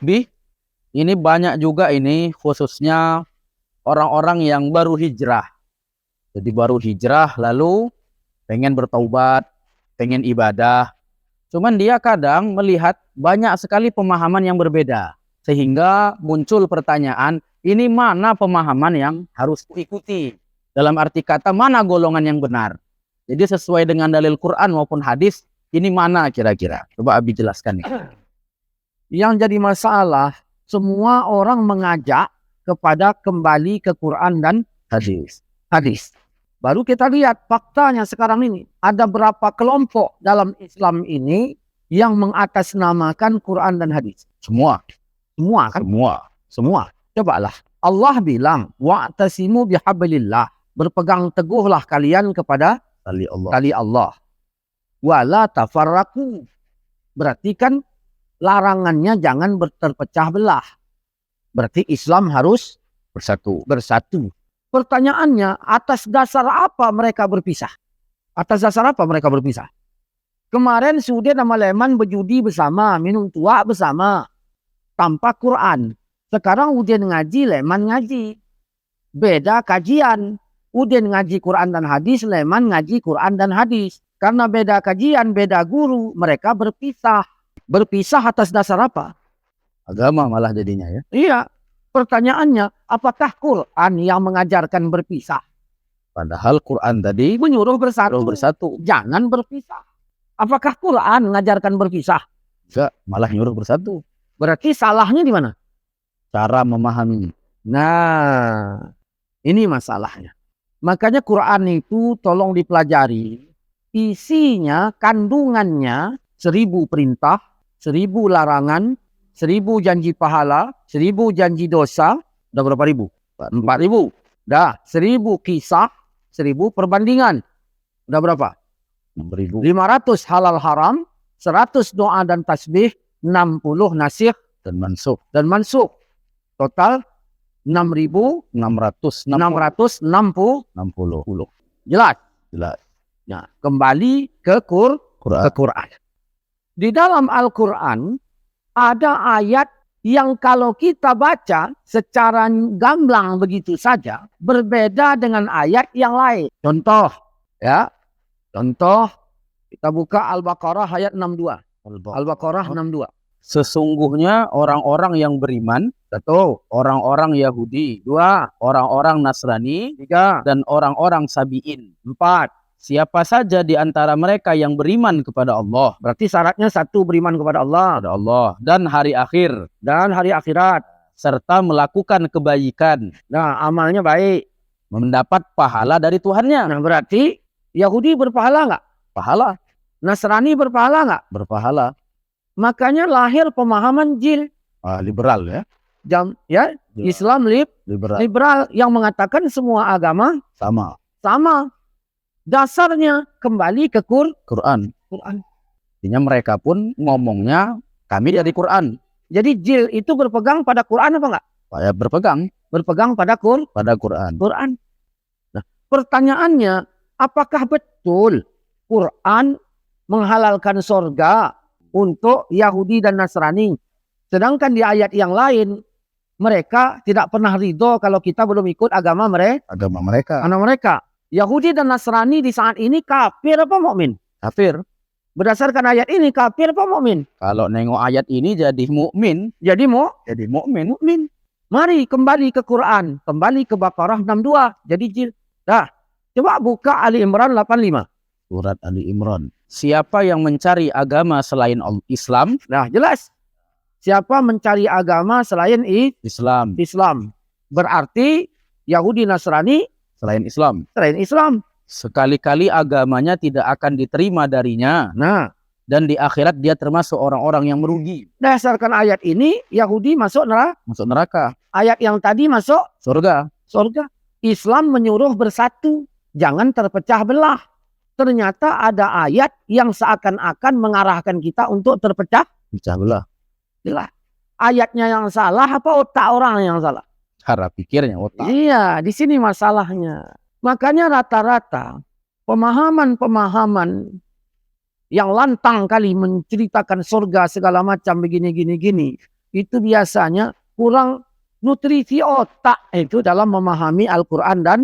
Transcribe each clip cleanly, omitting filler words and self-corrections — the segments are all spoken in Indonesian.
Bi, ini banyak juga ini khususnya orang-orang yang baru hijrah. Jadi baru hijrah lalu pengen bertaubat, pengen ibadah. Cuman dia kadang melihat banyak sekali pemahaman yang berbeda. Sehingga muncul pertanyaan, ini mana pemahaman yang harus kuikuti? Dalam arti kata, mana golongan yang benar? Jadi sesuai dengan dalil Quran maupun hadis, ini mana kira-kira? Coba Abi jelaskan nih. Yang jadi masalah, semua orang mengajak kepada kembali ke Quran dan hadis. Baru kita lihat faktanya sekarang ini. Ada berapa kelompok dalam Islam ini yang mengatasnamakan Quran dan hadis? Semua. Semua kan? Semua. Cobalah. Allah bilang, wa'tasimu bihablillah. Berpegang teguhlah kalian kepada tali Allah. Wala tafarraku. Berarti kan larangannya jangan terpecah belah. Berarti Islam harus bersatu. Pertanyaannya, atas dasar apa mereka berpisah? Atas dasar apa mereka berpisah? Kemarin sudah nama Leman berjudi bersama, minum tua bersama, tanpa Quran. Sekarang udah ngaji, Leman ngaji. Beda kajian. Udah ngaji Quran dan hadis, Leman ngaji Quran dan hadis. Karena beda kajian, beda guru, mereka berpisah. Berpisah atas dasar apa? Agama malah jadinya ya. Iya. Pertanyaannya, apakah Quran yang mengajarkan berpisah? Padahal Quran tadi menyuruh bersatu. Jangan berpisah. Apakah Quran mengajarkan berpisah? Enggak, malah nyuruh bersatu. Berarti salahnya di mana? Cara memahami. Nah, ini masalahnya. Makanya Quran itu tolong dipelajari. Isinya, kandungannya 1000 perintah, 1000 larangan, 1000 janji pahala, 1000 janji dosa. Udah berapa ribu? 4000. Dah, 1000 kisah, 1000 perbandingan. Udah berapa? 6000. 500 halal haram, 100 doa dan tasbih, 60 nasikh dan mansukh. Total 6.660. Jelas? Nah, kembali ke Quran. Di dalam Al-Quran ada ayat yang kalau kita baca secara gamblang begitu saja berbeda dengan ayat yang lain. Contoh, kita buka Al-Baqarah ayat 62. Al-Baqarah 62. Sesungguhnya orang-orang yang beriman, 1. orang-orang Yahudi, 2. orang-orang Nasrani, 3. dan orang-orang Sabi'in. 4. Siapa saja di antara mereka yang beriman kepada Allah. Berarti syaratnya 1 beriman kepada Allah. Dan hari akhir. Dan hari akhirat. Serta melakukan kebaikan. Nah, amalnya baik. Mendapat pahala dari Tuhannya. Nah, berarti Yahudi berpahala nggak? Pahala. Nasrani berpahala nggak? Berpahala. Makanya lahir pemahaman jil. Liberal ya. Islam liberal yang mengatakan semua agama sama. Dasarnya kembali ke Quran. Artinya mereka pun ngomongnya kami dari Quran. Jadi jil itu berpegang pada Quran apa enggak? Ya, berpegang pada Quran. Nah, pertanyaannya, apakah betul Quran menghalalkan surga untuk Yahudi dan Nasrani? Sedangkan di ayat yang lain mereka tidak pernah ridho kalau kita belum ikut agama mereka. Yahudi dan Nasrani di saat ini kafir apa mukmin? Kafir. Berdasarkan ayat ini kafir apa mukmin? Kalau nengok ayat ini jadi mukmin. Jadi mukmin. Mari kembali ke Quran, kembali ke Baqarah 62. Jadi jil. Dah, coba buka Ali Imran 85. Surat Ali Imran. Siapa yang mencari agama selain Islam? Nah, jelas. Siapa mencari agama selain Islam. Berarti Yahudi Nasrani selain Islam. Sekali-kali agamanya tidak akan diterima darinya. Nah, dan di akhirat dia termasuk orang-orang yang merugi. Berdasarkan ayat ini, Yahudi masuk neraka. Ayat yang tadi masuk surga. Islam menyuruh bersatu, jangan terpecah belah. Ternyata ada ayat yang seakan-akan mengarahkan kita untuk terpecah belah. Jelas. Ayatnya yang salah apa otak orang yang salah? Cara pikirnya otak. Iya, di sini masalahnya. Makanya rata-rata pemahaman yang lantang kali menceritakan surga segala macam begini, itu biasanya kurang nutrisi otak itu dalam memahami Al-Quran dan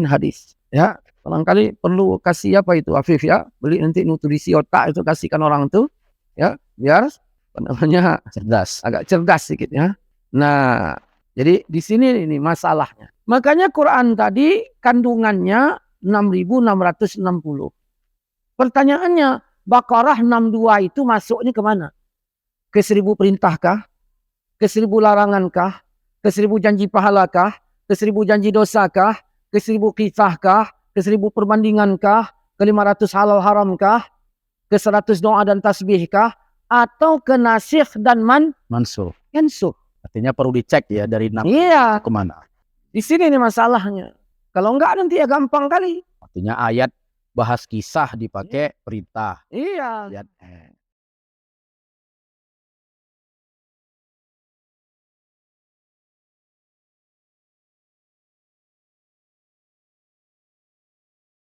hadis. Ya, barangkali perlu kasih apa itu Afif ya, beli nanti nutrisi otak itu kasihkan orang tuh, ya, biar apa namanya Cerdas. agak cerdas sedikit ya. Nah, jadi di sini ini masalahnya. Makanya Quran tadi kandungannya 6.660. Pertanyaannya, Baqarah 62 itu masuknya kemana? Ke 1.000 perintahkah? Ke 1.000 larangankah? Ke 1.000 janji pahalakah? Ke 1.000 janji dosakah? Ke 1.000 kisahkah? Ke 1.000 perbandingankah? Ke 500 halal haramkah? Ke 100 doa dan tasbihkah? Atau ke nasikh dan Mansuh. mansuh? Artinya perlu dicek ya dari 6 Iya, kemana. di sini nih masalahnya. Kalau enggak nanti ya gampang kali. Artinya ayat bahas kisah dipakai perintah. Iya. Lihat.